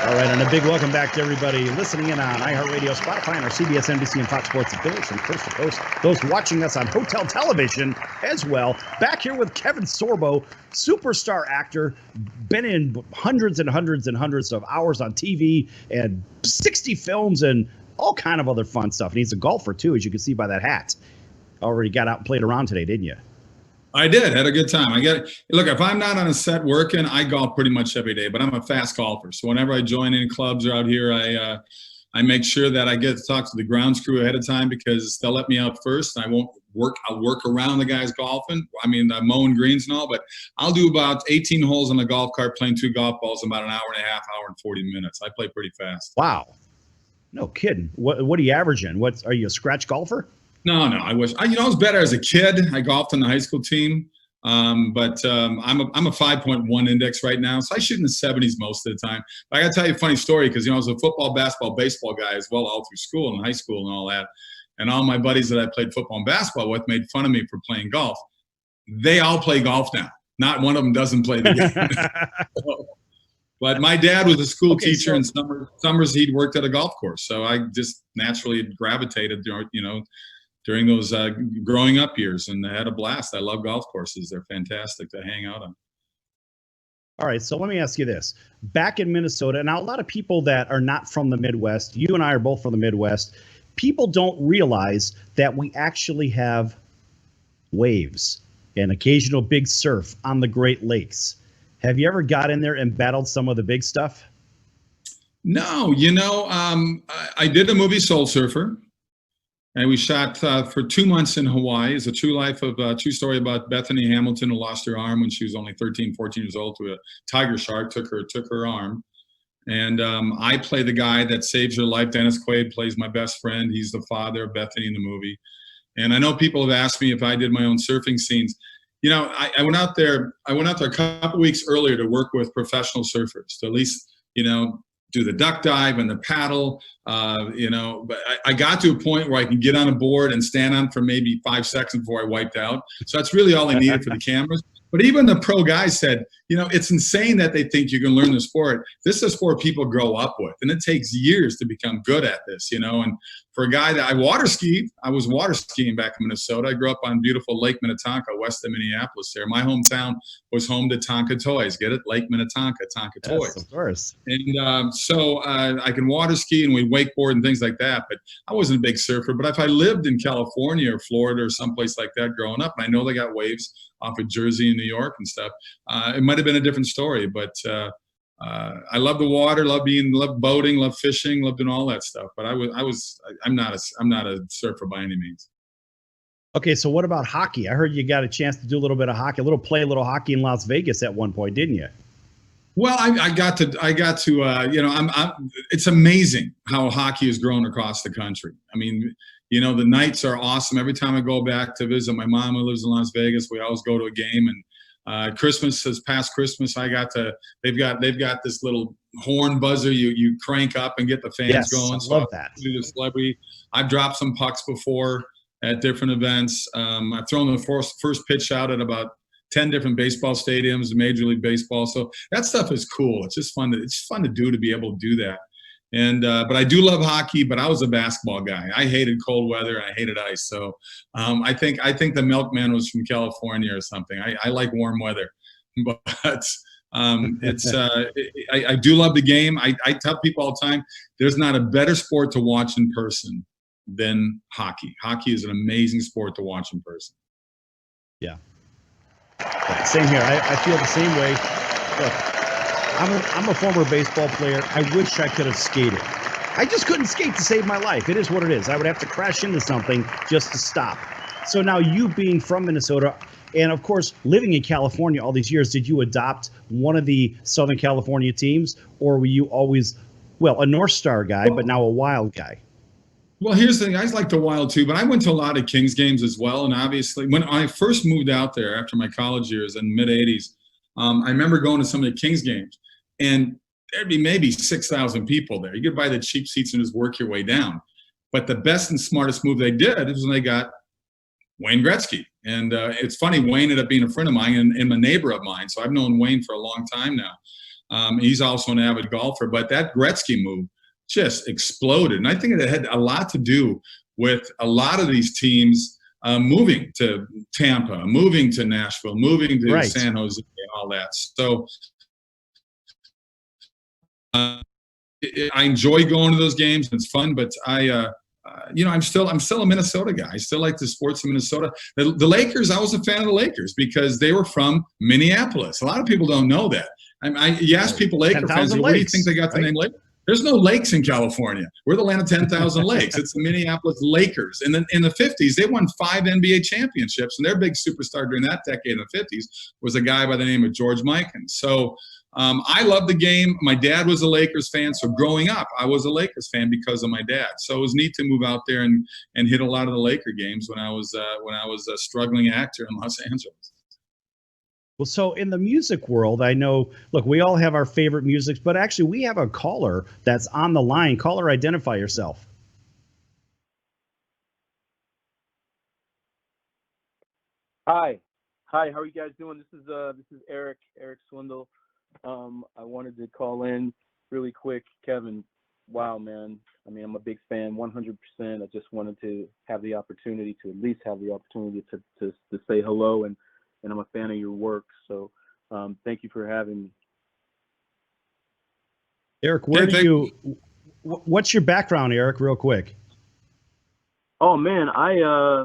All right, and a big welcome back to everybody listening in on iHeartRadio, Spotify, and our CBS, NBC, and Fox Sports affiliates from coast to coast. Those watching us on hotel television as well. Back here with Kevin Sorbo, superstar actor, been in hundreds and hundreds and hundreds of hours on TV and 60 films and all kind of other fun stuff. And he's a golfer, too, as you can see by that hat. Already got out and played around today, didn't you? I did. Had a good time. Look, if I'm not on a set working, I golf pretty much every day, but I'm a fast golfer. So whenever I join any clubs or out here, I make sure that I get to talk to the grounds crew ahead of time because they'll let me out first. I'll work around the guys golfing. I mean, mowing greens and all, but I'll do about 18 holes on a golf cart, playing 2 golf balls in about an hour and a half, hour and 40 minutes. I play pretty fast. Wow. No kidding. What are you averaging? Are you a scratch golfer? No. I wish. I was better as a kid. I golfed on the high school team, but I'm a 5.1 index right now, so I shoot in the 70s most of the time. But I got to tell you a funny story because I was a football, basketball, baseball guy as well, all through school and high school and all that. And all my buddies that I played football and basketball with made fun of me for playing golf. They all play golf now. Not one of them doesn't play the game. But my dad was a school teacher, and summers he'd worked at a golf course, so I just naturally gravitated, during those growing up years, and I had a blast. I love golf courses. They're fantastic to hang out on. All right, so let me ask you this. Back in Minnesota, now a lot of people that are not from the Midwest, you and I are both from the Midwest, people don't realize that we actually have waves and occasional big surf on the Great Lakes. Have you ever got in there and battled some of the big stuff? No, I did a movie, Soul Surfer. And we shot for 2 months in Hawaii. It's a true story about Bethany Hamilton, who lost her arm when she was only 13, 14 years old to a tiger shark, took her arm. And I play the guy that saves her life. Dennis Quaid plays my best friend. He's the father of Bethany in the movie. And I know people have asked me if I did my own surfing scenes. I went out there a couple weeks earlier to work with professional surfers to at least, do the duck dive and the paddle, but I got to a point where I can get on a board and stand on for maybe 5 seconds before I wiped out. So that's really all I needed for the cameras. But even the pro guys said, you know, it's insane that they think you can learn the sport. This is a sport people grow up with, and it takes years to become good at this, you know. And for a guy that I was water skiing back in Minnesota. I grew up on beautiful Lake Minnetonka, west of Minneapolis there. My hometown was home to Tonka Toys. Get it? Lake Minnetonka, Tonka Toys. Yes, of course. And so I can water ski and we wakeboard and things like that. But I wasn't a big surfer. But if I lived in California or Florida or someplace like that growing up, and I know they got waves off of Jersey and New York and stuff, it might have been a different story. But I love the water, love boating, love fishing, love doing all that stuff. But I'm not a surfer by any means. Okay, so what about hockey? I heard you got a chance to do a little bit of hockey, a little hockey in Las Vegas at one point, didn't you? Well, I got to you know, it's amazing how hockey has grown across the country. I mean, you know, the nights are awesome. Every time I go back to visit my mom who lives in Las Vegas, we always go to a game. And this past Christmas, they've got this little horn buzzer you crank up and get the fans going. I love that. The celebrity. I've dropped some pucks before at different events. I've thrown the first pitch out at about 10 different baseball stadiums, Major League Baseball. So that stuff is cool. It's just fun. It's fun to do, to be able to do that. And but I do love hockey. But I was a basketball guy. I hated cold weather. I hated ice. So I think the milkman was from California or something. I like warm weather, but I do love the game. I tell people all the time, there's not a better sport to watch in person than hockey. Hockey is an amazing sport to watch in person. Yeah. Same here. I feel the same way. Look, I'm a former baseball player. I wish I could have skated. I just couldn't skate to save my life. It is what it is. I would have to crash into something just to stop. So now, you being from Minnesota and, of course, living in California all these years, did you adopt one of the Southern California teams, or were you always, well, a North Star guy, but now a Wild guy? Well, here's the thing. I like the Wild too, but I went to a lot of Kings games as well. And obviously, when I first moved out there after my college years in the mid '80s, I remember going to some of the Kings games, and there'd be maybe 6,000 people there. You could buy the cheap seats and just work your way down. But the best and smartest move they did was when they got Wayne Gretzky. And it's funny, Wayne ended up being a friend of mine and a neighbor of mine. So I've known Wayne for a long time now. He's also an avid golfer. But that Gretzky move just exploded. And I think it had a lot to do with a lot of these teams moving to Tampa, moving to Nashville, moving to San Jose, and all that. So I enjoy going to those games. It's fun, but I'm still a Minnesota guy. I still like the sports in Minnesota. The Lakers, I was a fan of the Lakers because they were from Minneapolis. A lot of people don't know that. You ask people, Laker fans, where do you think they got the name Lakers? There's no lakes in California. We're the land of 10,000 lakes. It's the Minneapolis Lakers. And then in the 50s, they won 5 NBA championships. And their big superstar during that decade in the 50s was a guy by the name of George Mikan. So I love the game. My dad was a Lakers fan. So growing up, I was a Lakers fan because of my dad. So it was neat to move out there and hit a lot of the Laker games when I was a struggling actor in Los Angeles. Well, so in the music world, I know, look, we all have our favorite music, but actually we have a caller that's on the line. Caller, identify yourself. Hi, how are you guys doing? This is Eric Swindle. I wanted to call in really quick. Kevin, wow, man. I mean, I'm a big fan, 100%. I just wanted to have the opportunity to at least have the opportunity to say hello, and I'm a fan of your work. So thank you for having me. Eric, what's your background, Eric, real quick? Oh man, I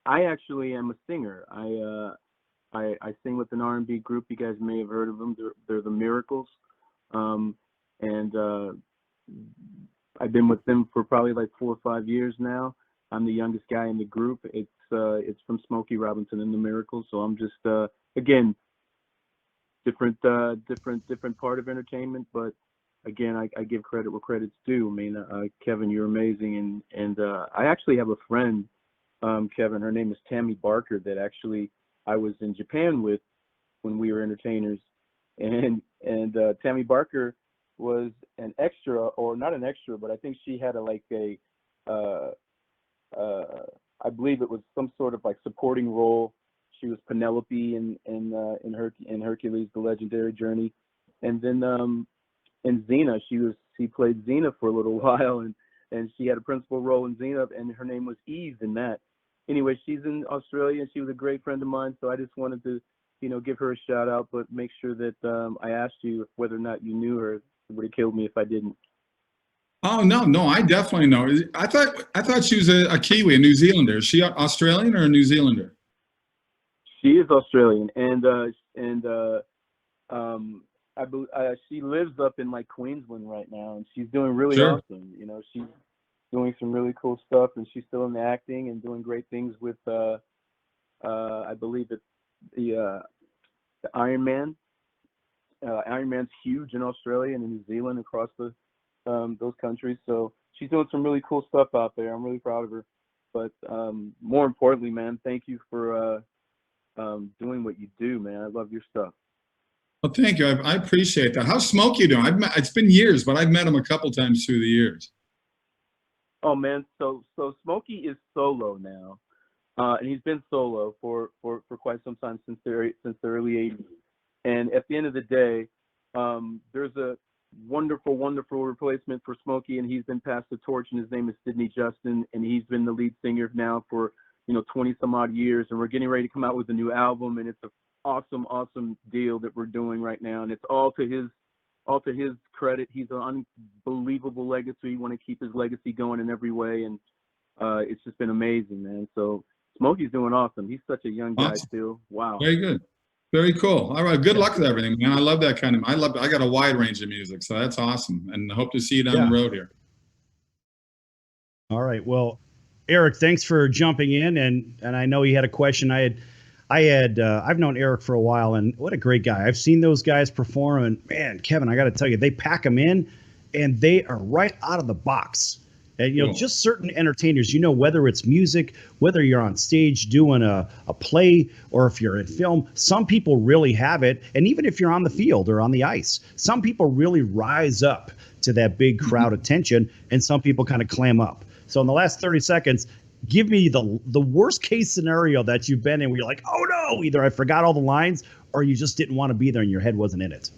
actually am a singer. I sing with an R&B group. You guys may have heard of them. They're the Miracles. And I've been with them for probably like 4 or 5 years now. I'm the youngest guy in the group. It's from Smokey Robinson and the Miracles. So I'm just again different part of entertainment, but again I give credit where credit's due. I mean, Kevin, you're amazing, and I actually have a friend, Kevin. Her name is Tammy Barker, that actually I was in Japan with when we were entertainers, and Tammy Barker was an extra, or not an extra, but I think she had I believe it was some sort of like supporting role. She was Penelope in Hercules: The Legendary Journey, and then in Xena, she played Xena for a little while, and she had a principal role in Xena, and her name was Eve in that. Anyway, she's in Australia, and she was a great friend of mine, so I just wanted to, give her a shout out, but make sure that I asked you whether or not you knew her. It would have killed me if I didn't. Oh no, I definitely know. I thought she was a Kiwi, a New Zealander. Is she Australian or a New Zealander? She is Australian, and she lives up in like Queensland right now, and she's doing really Sure. awesome. She's doing some really cool stuff, and she's still in the acting and doing great things with I believe it's the Iron Man. Iron Man's huge in Australia and in New Zealand, across those countries. So she's doing some really cool stuff out there. I'm really proud of her. But more importantly, man, thank you for doing what you do, man. I love your stuff. Well, thank you. I appreciate that. How's Smokey doing? It's been years, but I've met him a couple times through the years. Oh man, so Smokey is solo now, and he's been solo for quite some time, since the early '80s. And at the end of the day, there's a wonderful replacement for Smokey, and he's been passed the torch, and his name is Sidney Justin, and he's been the lead singer now for 20 some odd years, and we're getting ready to come out with a new album, and it's an awesome deal that we're doing right now, and it's all to his credit. He's an unbelievable legacy. We want to keep his legacy going in every way, and it's just been amazing, man. So Smokey's doing awesome. He's such a young guy still. Wow. Very good. Very cool. All right. Good luck with everything, man. I love that kind of. I got a wide range of music, so that's awesome, and I hope to see you down the road here. All right. Well, Eric, thanks for jumping in, and I know you had a question. I've known Eric for a while, and what a great guy. I've seen those guys perform, and man, Kevin, I got to tell you, they pack them in, and they are right out of the box. And just certain entertainers, whether it's music, whether you're on stage doing a play, or if you're in film, some people really have it. And even if you're on the field or on the ice, some people really rise up to that big crowd attention, and some people kind of clam up. So in the last 30 seconds, give me the worst case scenario that you've been in where you're like, oh no, either I forgot all the lines, or you just didn't want to be there and your head wasn't in it.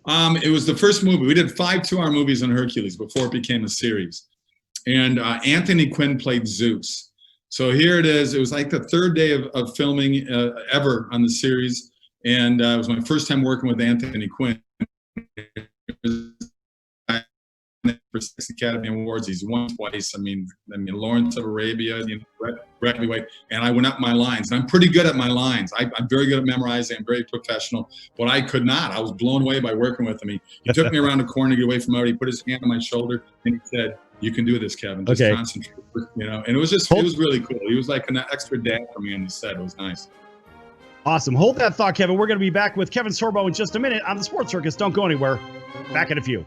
It was the first movie. We did 5 2-hour movies on Hercules before it became a series. And Anthony Quinn played Zeus. So here it is. It was like the 3rd day of filming ever on the series. And it was my first time working with Anthony Quinn. For 6 Academy Awards, he's won twice. I mean, Lawrence of Arabia, Brett Heavyweight, and I went up my lines. And I'm pretty good at my lines. I'm very good at memorizing. I'm very professional, but I could not. I was blown away by working with him. He took me around the corner to get away from out. He put his hand on my shoulder and he said, "You can do this, Kevin. Just concentrate." And it was really cool. He was like an extra dad for me on the set. It was nice. Awesome. Hold that thought, Kevin. We're going to be back with Kevin Sorbo in just a minute on the Sports Circus. Don't go anywhere. Back in a few.